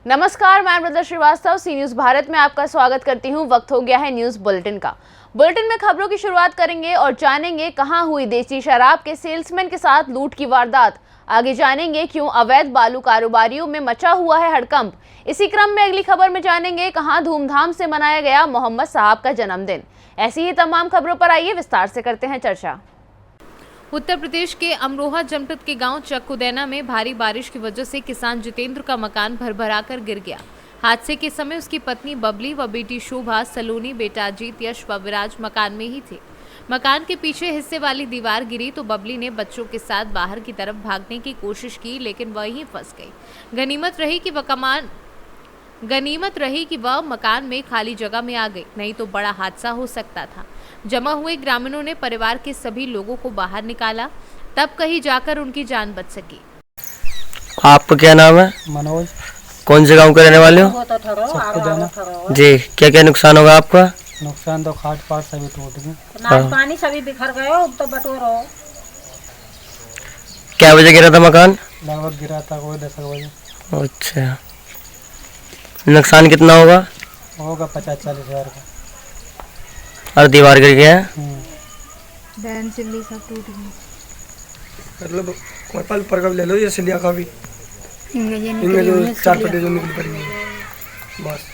नमस्कार, मैं मृदुला श्रीवास्तव सी न्यूज भारत में आपका स्वागत करती हूं। वक्त हो गया है न्यूज बुलेटिन का। बुलेटिन में खबरों की शुरुआत करेंगे और जानेंगे कहां हुई देसी शराब के सेल्समैन के साथ लूट की वारदात। आगे जानेंगे क्यों अवैध बालू कारोबारियों में मचा हुआ है हड़कंप। इसी क्रम में अगली खबर में जानेंगे कहां धूमधाम से मनाया गया मोहम्मद साहब का जन्मदिन। ऐसी ही तमाम खबरों पर आइए विस्तार से करते हैं चर्चा। उत्तर प्रदेश के अमरोहा जनपद के गांव चक्कुदैना में भारी बारिश की वजह से किसान जितेंद्र का मकान भरभराकर गिर गया। हादसे के समय उसकी पत्नी बबली व बेटी शोभा, सलोनी, बेटा अजीत, यश व विराज मकान में ही थे। मकान के पीछे हिस्से वाली दीवार गिरी तो बबली ने बच्चों के साथ बाहर की तरफ भागने की कोशिश की, लेकिन वहीं फंस गई। गनीमत रही कि वह मकान में खाली जगह में आ गई, नहीं तो बड़ा हादसा हो सकता था। जमा हुए ग्रामीणों ने परिवार के सभी लोगों को बाहर निकाला, तब कहीं जाकर उनकी जान बच सकी। आपका क्या नाम है? मनोज। कौन से गांव के रहने वाले हो? जी, क्या क्या नुकसान होगा आपका? नुकसान तो खाट पाट सभी टूट गए, पानी सभी बिखर गए, तो बटोरो। क्या बजे गिरा था मकान? लगभग गिरा था कोई 10 बजे। अच्छा, नुकसान कितना होगा? 50-40 हज़ार का। और दीवार गिर गया है? बैन सिल्ली सब टूट गई। मतलब कोई पल पर कब ले लो ये सिलिया का भी इनमें जो 4 पट्टी जो निकल पड़ी है बस।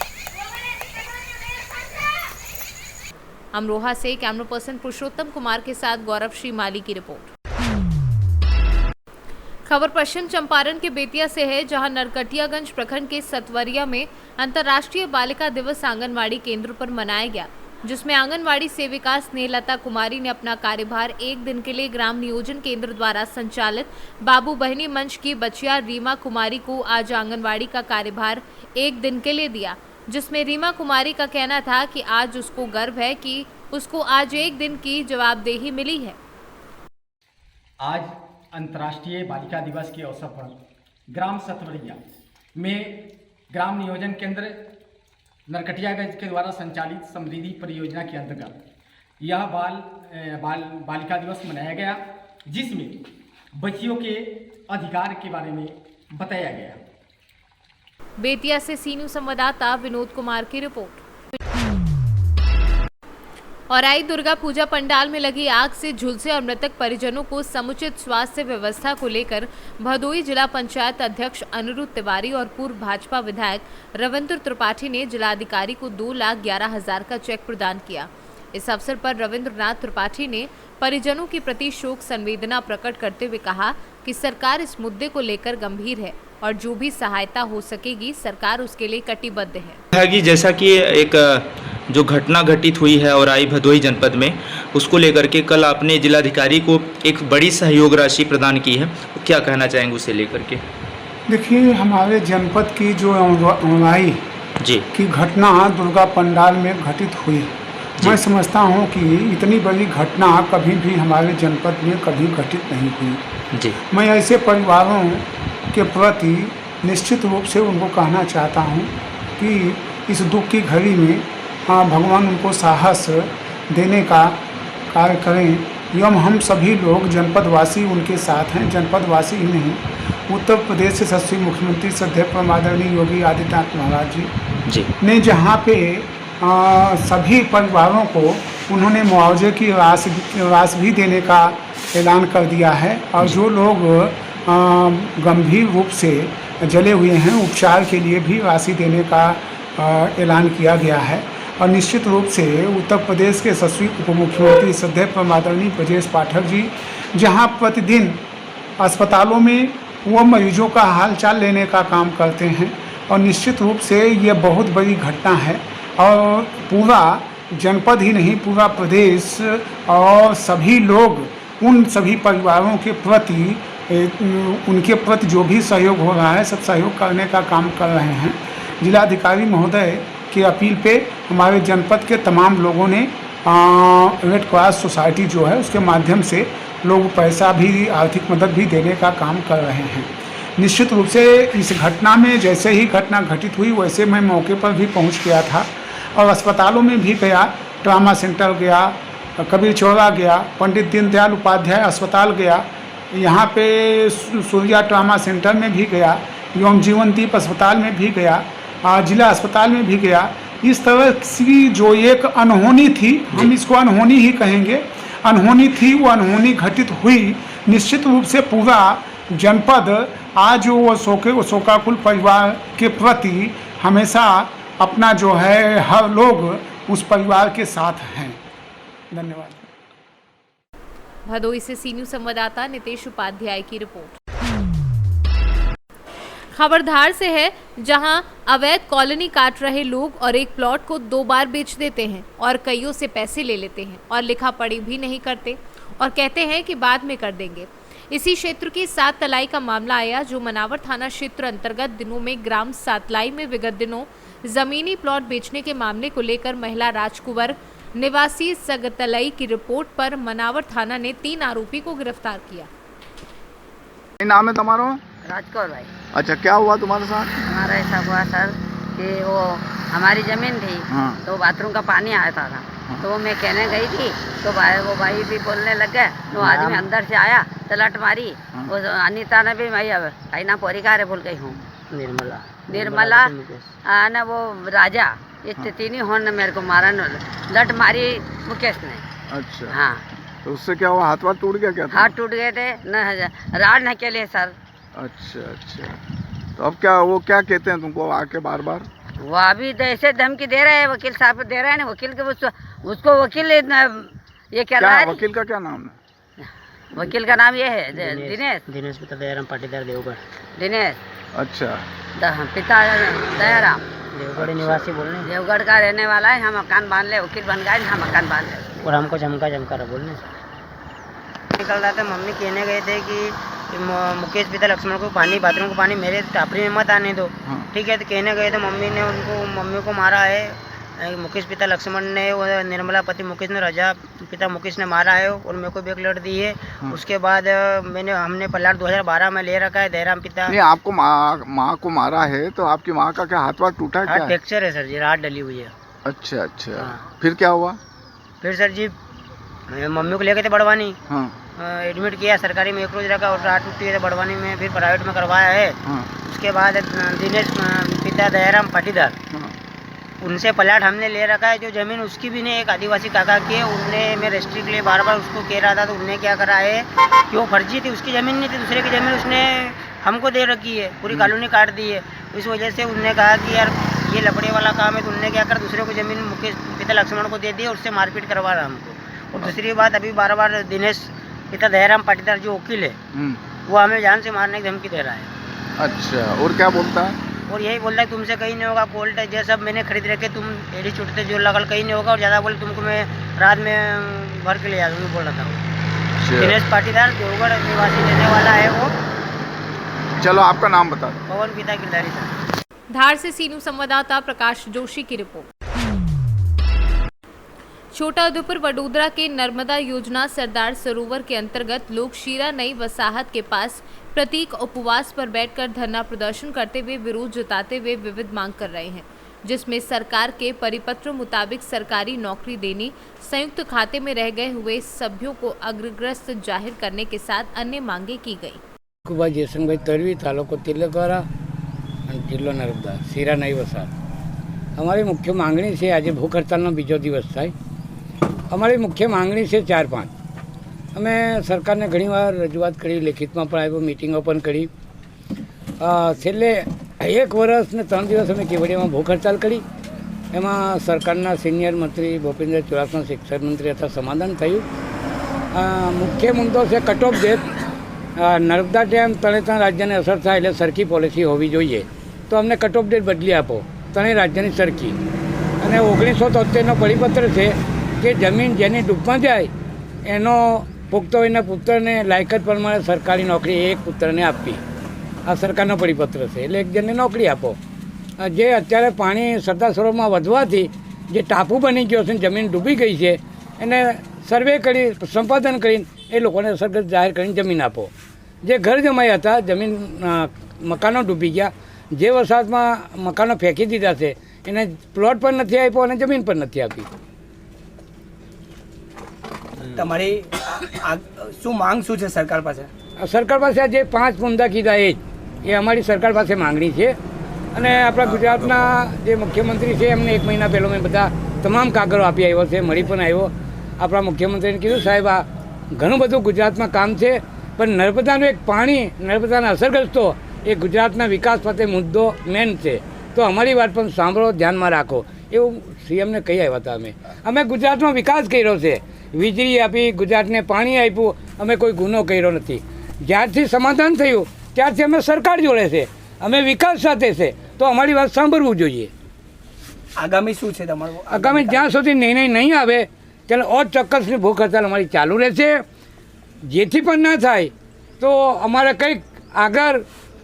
अमरोहा से कैमरा पर्सन पुरुषोत्तम कुमार के साथ गौरव श्री माली की रिपोर्ट। खबर पश्चिम चंपारण के बेतिया से है, जहां नरकटियागंज प्रखंड के सतवरिया में अंतर्राष्ट्रीय बालिका दिवस आंगनवाड़ी केंद्र पर मनाया गया, जिसमें आंगनवाड़ी सेविका स्नेहलता कुमारी ने अपना कार्यभार एक दिन के लिए ग्राम नियोजन केंद्र द्वारा संचालित बाबू बहनी मंच की बचिया रीमा कुमारी को आज आंगनवाड़ी का कार्यभार एक दिन के लिए दिया, जिसमें रीमा कुमारी का कहना था कि आज उसको गर्व है कि उसको आज एक दिन की जवाबदेही मिली है। आज अंतर्राष्ट्रीय बालिका दिवस के अवसर पर ग्राम सतवरिया में ग्राम नियोजन केंद्र नरकटियागंज के द्वारा संचालित समृद्धि परियोजना के अंतर्गत यह बालिका दिवस मनाया गया, जिसमें बच्चियों के अधिकार के बारे में बताया गया। बेतिया से सी न्यूज संवाददाता विनोद कुमार की रिपोर्ट। और आई दुर्गा पूजा पंडाल में लगी आग से झुलसे और मृतक परिजनों को समुचित स्वास्थ्य व्यवस्था को लेकर भदोई जिला पंचायत अध्यक्ष अनिरुद्ध तिवारी और पूर्व भाजपा विधायक रविंद्र त्रिपाठी ने जिलाधिकारी को 2,11,000 का चेक प्रदान किया। इस अवसर पर रविंद्रनाथ त्रिपाठी ने परिजनों के प्रति शोक संवेदना प्रकट करते हुए कहा कि सरकार इस मुद्दे को लेकर गंभीर है और जो भी सहायता हो सकेगी सरकार उसके लिए कटिबद्ध है। कि जैसा कि एक जो घटना घटित हुई है और आई भदोही जनपद में, उसको लेकर के कल आपने जिलाधिकारी को एक बड़ी सहयोग राशि प्रदान की है, क्या कहना चाहेंगे उसे लेकर के? देखिए, हमारे जनपद की जो अमराई जी की घटना दुर्गा पंडाल में घटित हुई, मैं समझता हूँ कि इतनी बड़ी घटना कभी भी हमारे जनपद में कभी घटित नहीं हुई जी। मैं ऐसे परिवारों के प्रति निश्चित रूप से उनको कहना चाहता हूँ कि इस दुख की घड़ी में भगवान उनको साहस देने का कार्य करें एवं हम सभी लोग जनपदवासी उनके साथ हैं। जनपदवासी ही नहीं, उत्तर प्रदेश से यशस्वी मुख्यमंत्री श्रद्धेय आदरणीय योगी आदित्यनाथ महाराज जी ने जहाँ पे सभी परिवारों को उन्होंने मुआवजे की राशि भी देने का ऐलान कर दिया है और जो लोग गंभीर रूप से जले हुए हैं उपचार के लिए भी राशि देने का ऐलान किया गया है। और निश्चित रूप से उत्तर प्रदेश के यशस्वी उप मुख्यमंत्री श्रद्धेय आदरणीय ब्रजेश पाठक जी जहां प्रतिदिन अस्पतालों में वो मरीजों का हालचाल लेने का काम करते हैं और निश्चित रूप से ये बहुत बड़ी घटना है और पूरा जनपद ही नहीं पूरा प्रदेश और सभी लोग उन सभी परिवारों के प्रति उनके प्रति जो भी सहयोग हो रहा है सब सहयोग करने का काम कर रहे हैं। जिलाधिकारी महोदय की अपील पे हमारे जनपद के तमाम लोगों ने रेड क्रॉस सोसाइटी जो है उसके माध्यम से लोग पैसा भी आर्थिक मदद भी देने का काम कर रहे हैं। निश्चित रूप से इस घटना में जैसे ही घटना घटित हुई वैसे मैं मौके पर भी पहुंच गया था और अस्पतालों में भी गया, ट्रामा सेंटर गया, कबीर चौरा गया, पंडित दीनदयाल उपाध्याय अस्पताल गया, यहाँ पे सूर्या ट्रामा सेंटर में भी गया। एवं जीवनदीप अस्पताल में भी गया, जिला अस्पताल में भी गया। इस तरह की जो एक अनहोनी थी, हम इसको अनहोनी ही कहेंगे, अनहोनी थी, वो अनहोनी घटित हुई। निश्चित रूप से पूरा जनपद आज वो शोकाकुल परिवार के प्रति हमेशा अपना जो है हर लोग उस परिवार के साथ हैं। धन्यवाद। भदोही से सी न्यूज़ संवाददाता नितेश उपाध्याय की रिपोर्ट। खबर धार से है, जहां अवैध कॉलोनी काट रहे लोग और एक प्लॉट को 2 बार बेच देते हैं और कईयों से पैसे ले लेते हैं और लिखा पढ़ी भी नहीं करते और कहते हैं कि बाद में कर देंगे। इसी क्षेत्र की 7 तलाई का मामला आया, जो मनावर थाना क्षेत्र अंतर्गत दिनों में ग्राम सातलाई में विगत दिनों जमीनी प्लॉट बेचने के मामले को लेकर महिला राजकुंवर निवासी सगतलई की रिपोर्ट पर मनावर थाना ने 3 आरोपी को गिरफ्तार किया। नाम है तुम्हारा? राजकौर भाई। अच्छा, क्या हुआ तुम्हारे साथ? हमारा ऐसा हुआ सर कि वो हमारी जमीन थी, तो बाथरूम का पानी आता था, तो वो मैं कहने गई थी, तो वो भाई भी बोलने लग गए। वो आदमी अंदर से आया, तलट मारी। वो अनीता ने भी भाई अब कहीं ना पोरी का भूल गई हूँ, निर्मला ना वो राजा, ये तीन होन ने मेरे को मारा, लट मारी मुकेश ने। अच्छा, हाँ। तो उससे क्या हुआ? हाथ टूट गया क्या? हाथ टूट गए थे न, राड न के लिए सर। अच्छा अच्छा, तो अब क्या वो क्या कहते हैं तुमको आके बार बार? वो अभी ऐसे धमकी दे रहे हैं, वकील साहब दे रहे हैं ना, वकील के उसको वकील ये कह रहा है। वकील का क्या नाम है? वकील का नाम ये है दिनेश पिता दयाराम पाटीदार देवगढ़। दिनेश। अच्छा, पिता दयाराम देवगढ़ निवासी बोलने, देवगढ़ का रहने वाला है। हम मकान बांध ले, वकील बन गए, हम मकान बांध ले और हमको चमका रहा बोलने निकल रहा था। मम्मी कहने गए थे कि मुकेश पिता लक्ष्मण को पानी, बाथरूम को पानी मेरे टापरी में मत आने दो। ठीक है, तो कहने गए तो मम्मी को मारा है। मुकेश पिता लक्ष्मण ने, वो निर्मला पति मुकेश ने, राजा पिता मुकेश ने मारा है और मेरे को भी एक लड़ दी है। उसके बाद हमने प्लाट 2012 में ले रखा है। दयाराम पिता नहीं, आपको माँ को मारा है, तो आपकी माँ का क्या हाथ टूटा है? क्या फ्रैक्चर है सर जी, रात डली हुई है। अच्छा अच्छा, फिर क्या हुआ? फिर सर जी मम्मी को ले गए थे बड़वानी, एडमिट किया, सरकारी में 1 रोज रखा और रात टूटी है बड़वानी में, फिर प्राइवेट में करवाया है। उसके बाद दिनेश पिता दयाराम पाटीदार, उनसे प्लाट हमने ले रखा है। जो ज़मीन उसकी भी नहीं, एक आदिवासी काका की है, उनने मैं रजिस्ट्री के लिए बार बार उसको कह रहा था, तो उनने क्या करा है कि वो फर्जी थी, उसकी ज़मीन नहीं थी, दूसरे की ज़मीन उसने हमको दे रखी है, पूरी कॉलोनी काट दी है। इस वजह से उनने कहा कि यार ये लपड़े वाला काम है, तो उनने क्या कर दूसरे को ज़मीन मुकेश पिता लक्ष्मण को दे दी और उससे मारपीट करवा रहा हमको। और दूसरी बात, अभी बार बार दिनेश पिता दयाराम पाटीदार जो वकील है, वो हमें जान से मारने की धमकी दे रहा है। अच्छा, और क्या बोलता है? और यही बोलता है तुमसे कहीं नहीं होगा, कोल्ट है, जैसा मैंने खरीद रखे, तुम एडी छुटते जो लगल कहीं नहीं होगा, और ज़्यादा बोले तुमको मैं रात में भर के ले आ दूँगी, बोल रहा था। दिनेश पाटीदार देवगढ़ निवासी रहने वाला है वो। चलो, आपका नाम बता दो। पवन पिता गिरधारी सर। धार से सी न्यूज़ संवाददाता प्रकाश जोशी की रिपोर्ट। छोटा उदेपुर वडोदरा के नर्मदा योजना सरदार सरोवर के अंतर्गत लोग शीरा नई वसाहत के पास प्रतीक उपवास पर बैठकर धरना प्रदर्शन करते हुए विरोध जताते हुए विविध मांग कर रहे हैं, जिसमें सरकार के परिपत्र मुताबिक सरकारी नौकरी देनी, संयुक्त खाते में रह गए हुए सभ्यों को अग्रग्रस्त जाहिर करने के साथ अन्य मांगे की गई। जयसिंह तड़वी तालुको तिलकवाड़ा जिल्लो नर्मदा शीरा नई वसाहत हमारी मुख्य मांगणी से आज भूख हड़ताल बीजो दिवस था। हमारी मुख्य मांगणी से 4-5 અમે સરકારને ઘણીવાર રજૂઆત કરી, લેખિતમાં પણ આવ્યો, મીટિંગો પણ કરી। છેલ્લે 1 વર્ષ ને 3 દિવસ અમે કેવડિયામાં ભૂખ હડતાલ કરી। એમાં સરકારના સિનિયર મંત્રી ભૂપેન્દ્ર ચુડાસમા શિક્ષણ મંત્રી હતા, સમાધાન થયું। મુખ્ય મુદ્દો છે cut off date. Narmada dam ત્રણે રાજ્યને અસર થાય એટલે સરખી પોલિસી હોવી જોઈએ, તો અમને કટ ઓફ ડેટ બદલી આપો, ત્રણેય રાજ્યની સરખી। અને 1973નો પરિપત્ર છે કે જમીન જેની ડૂબમાં જાય એનો પુખ્ત વયના પુત્રને લાયકાત પ્રમાણે સરકારી નોકરી એક પુત્રને આપવી, આ સરકારનો પરિપત્ર છે, એટલે એક જણને નોકરી આપો। જે અત્યારે પાણી સરદાર સરોવરમાં વધવાથી જે ટાપુ બની ગયો છે, જમીન ડૂબી ગઈ છે, એને સર્વે કરી સંપાદન કરીને એ લોકોને અસરગ્રસ્ત જાહેર કરીને જમીન આપો। જે ઘર જમાઈ હતા, જમીન મકાનો ડૂબી ગયા, જે વસાહતમાં મકાનો ફેંકી દીધા છે એને પ્લોટ પણ નથી આપ્યો અને જમીન પણ નથી આપી। તમારી શું માંગ શું છે સરકાર પાસે? સરકાર પાસે જે 5 મુદ્દા કીધા એ એ અમારી સરકાર પાસે માંગણી છે અને આપણા ગુજરાતના જે મુખ્યમંત્રી છે એમને 1 મહિના પહેલાં મેં બધા તમામ કાગળો આપી આવ્યો છે, મળી પણ આવ્યો. આપણા મુખ્યમંત્રીને કીધું સાહેબ આ ઘણું બધું ગુજરાતમાં કામ છે, પણ નર્મદાનું એક પાણી, નર્મદાના અસરગ્રસ્તો એ ગુજરાતના વિકાસ માટે મુદ્દો મેન છે. તો અમારી વાત પણ સાંભળો, ધ્યાનમાં રાખો એવું સીએમને કહી આવ્યા હતા. અમે ગુજરાતમાં વિકાસ કર્યો છે, વીજળી આપી, ગુજરાતને પાણી આપ્યું, અમે કોઈ ગુનો કર્યો નથી. જ્યારથી સમાધાન થયું ત્યારથી અમે સરકાર જોડે છે, અમે વિકાસ સાથે છે, તો અમારી વાત સાંભળવું જોઈએ. આગામી શું છે તમારું? આગામી જ્યાં સુધી નિર્ણય નહીં આવે ત્યારે અચોક્કસની ભૂખ હડતાલ અમારી ચાલુ રહેશે. જેથી પણ ના થાય તો અમારે કંઈક આગળ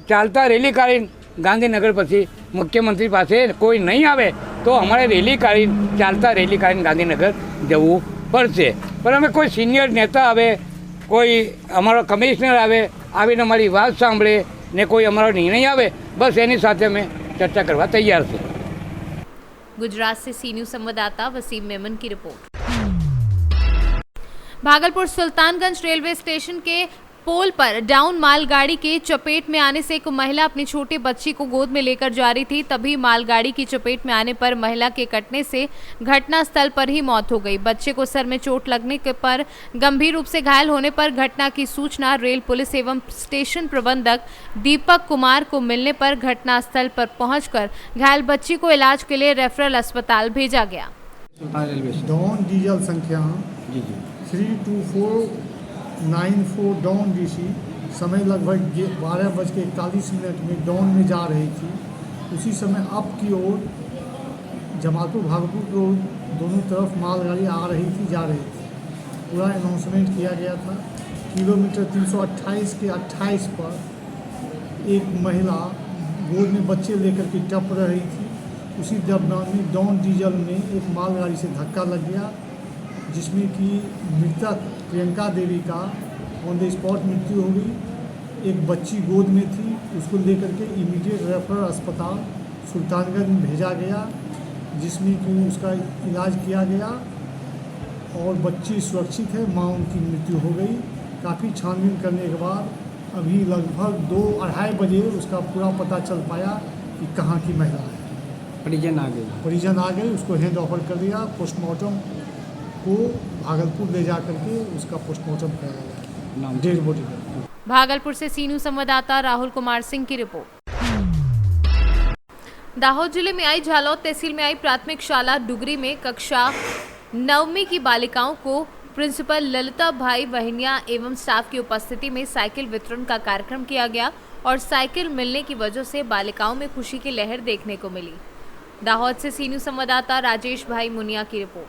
ચાલતા રેલી કાઢીને ગાંધીનગર પછી મુખ્યમંત્રી પાસે કોઈ નહીં આવે તો અમારે રેલી કાઢીને ચાલતા રેલી કાઢીને ગાંધીનગર જવું પડશે. પણ અમે કોઈ સિનિયર નેતા આવે, કોઈ અમારો કમિશનર આવે, આવીને અમારી વાત સાંભળે ને કોઈ અમારો નિર્ણય આવે, બસ એની સાથે અમે चर्चा करवा तैयार थे। गुजरात से सी न्यूज़ संवाददाता वसीम मेमन की report. Bhagalpur Sultanganj railway station के पोल पर डाउन मालगाड़ी के चपेट में आने से एक महिला अपनी छोटी बच्ची को गोद में लेकर जा रही थी। तभी मालगाड़ी की चपेट में आने पर महिला के कटने से घटना स्थल पर ही मौत हो गई। बच्चे को सर में चोट लगने के पर गंभीर रूप से घायल होने पर घटना की सूचना रेल पुलिस एवं स्टेशन प्रबंधक दीपक कुमार को मिलने पर घटनास्थल पर पहुंचकर घायल बच्ची को इलाज के लिए रेफरल अस्पताल भेजा गया। डॉन डीजल संख्या 32494 डॉन डीसी समय लगभग 12:41 में डॉन में जा रही थी। उसी समय अप की ओर जमालपुर भागलपुर रोड दोनों तरफ मालगाड़ी आ रही थी, जा रही थी। पूरा अनाउंसमेंट किया गया था। किलोमीटर 328 के 28 पर एक महिला गोद में बच्चे लेकर के टप रही थी। उसी दरमियान में डॉन डीजल में एक मालगाड़ी से धक्का लग गया, जिसमें कि मृतक प्रियंका देवी का ऑन द स्पॉट मृत्यु हो गई। एक बच्ची गोद में थी, उसको लेकर के इमीडिएट रेफरल अस्पताल सुल्तानगंज में भेजा गया, जिसमें कि उसका इलाज किया गया और बच्ची सुरक्षित है। मां उनकी मृत्यु हो गई। काफ़ी छानबीन करने के बाद अभी लगभग 2-2:30 बजे उसका पूरा पता चल पाया कि कहाँ की महिला है। परिजन आ गए, उसको हैंड ओवर कर दिया। पोस्टमार्टम को भागलपुर ले जा करके उसका पोस्टमार्टम कराया गया, डेड बॉडी का। भागलपुर से सी न्यूज़ संवाददाता राहुल कुमार सिंह की रिपोर्ट। दाहोद जिले में आई झालौद तहसील में आई प्राथमिक शाला डुगरी में कक्षा 9वीं की बालिकाओं को प्रिंसिपल ललिता भाई वहनिया एवं स्टाफ की उपस्थिति में साइकिल वितरण का कार्यक्रम किया गया और साइकिल मिलने की वजह से बालिकाओं में खुशी की लहर देखने को मिली। दाहोद से सी न्यूज़ संवाददाता राजेश भाई मुनिया की रिपोर्ट।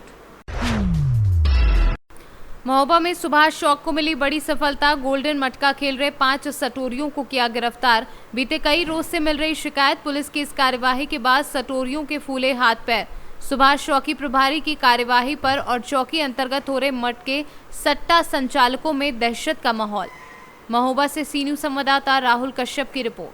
महोबा में सुभाष चौक को मिली बड़ी सफलता। गोल्डन मटका खेल रहे 5 सटोरियों को किया गिरफ्तार। बीते कई रोज से मिल रही शिकायत, पुलिस की इस कार्यवाही के बाद सटोरियों के फूले हाथ पैर। सुभाष चौकी प्रभारी की कार्यवाही पर और चौकी अंतर्गत हो रहे मटके सट्टा संचालकों में दहशत का माहौल। महोबा से सी न्यूज़ संवाददाता राहुल कश्यप की रिपोर्ट।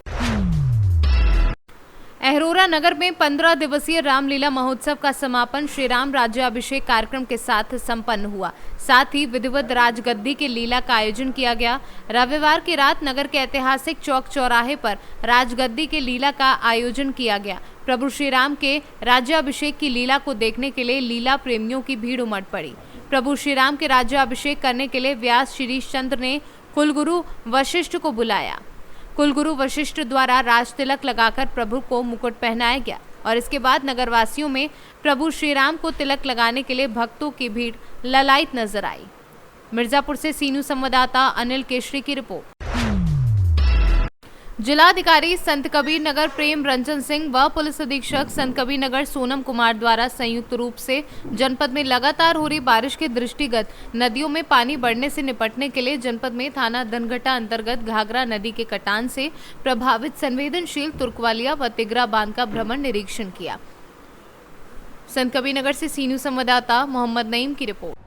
अहरोरा नगर में 15 दिवसीय रामलीला महोत्सव का समापन श्री राम राज्याभिषेक कार्यक्रम के साथ संपन्न हुआ। साथ ही विधिवत राजगद्दी के लीला का आयोजन किया गया। रविवार की रात नगर के ऐतिहासिक चौक चौराहे पर राजगद्दी के लीला का आयोजन किया गया। प्रभु श्री राम के राज्याभिषेक की लीला को देखने के लिए लीला प्रेमियों की भीड़ उमड़ पड़ी। प्रभु श्री राम के राज्याभिषेक करने के लिए व्यास शीरीष चंद्र ने कुलगुरु वशिष्ठ को बुलाया। कुलगुरु वशिष्ठ द्वारा राज तिलक लगाकर प्रभु को मुकुट पहनाया गया और इसके बाद नगरवासियों में प्रभु श्री राम को तिलक लगाने के लिए भक्तों की भीड़ ललायत नजर आई। मिर्जापुर से सी न्यूज़ संवाददाता अनिल केशरी की रिपोर्ट। जिलाधिकारी संत कबीर नगर प्रेम रंजन सिंह व पुलिस अधीक्षक संत कबीर नगर सोनम कुमार द्वारा संयुक्त रूप से जनपद में लगातार हो रही बारिश के दृष्टिगत नदियों में पानी बढ़ने से निपटने के लिए जनपद में थाना धनघटा अंतर्गत घाघरा नदी के कटान से प्रभावित संवेदनशील तुर्कवालिया व तिगरा बांध का भ्रमण निरीक्षण किया। संत कबीर नगर से सी न्यूज़ संवाददाता मोहम्मद नईम की रिपोर्ट।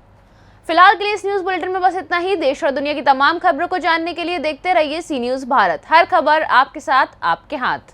फिलहाल के लिए इस न्यूज़ बुलेटिन में बस इतना ही। देश और दुनिया की तमाम खबरों को जानने के लिए देखते रहिए सी न्यूज़ भारत। हर खबर आपके साथ, आपके हाथ।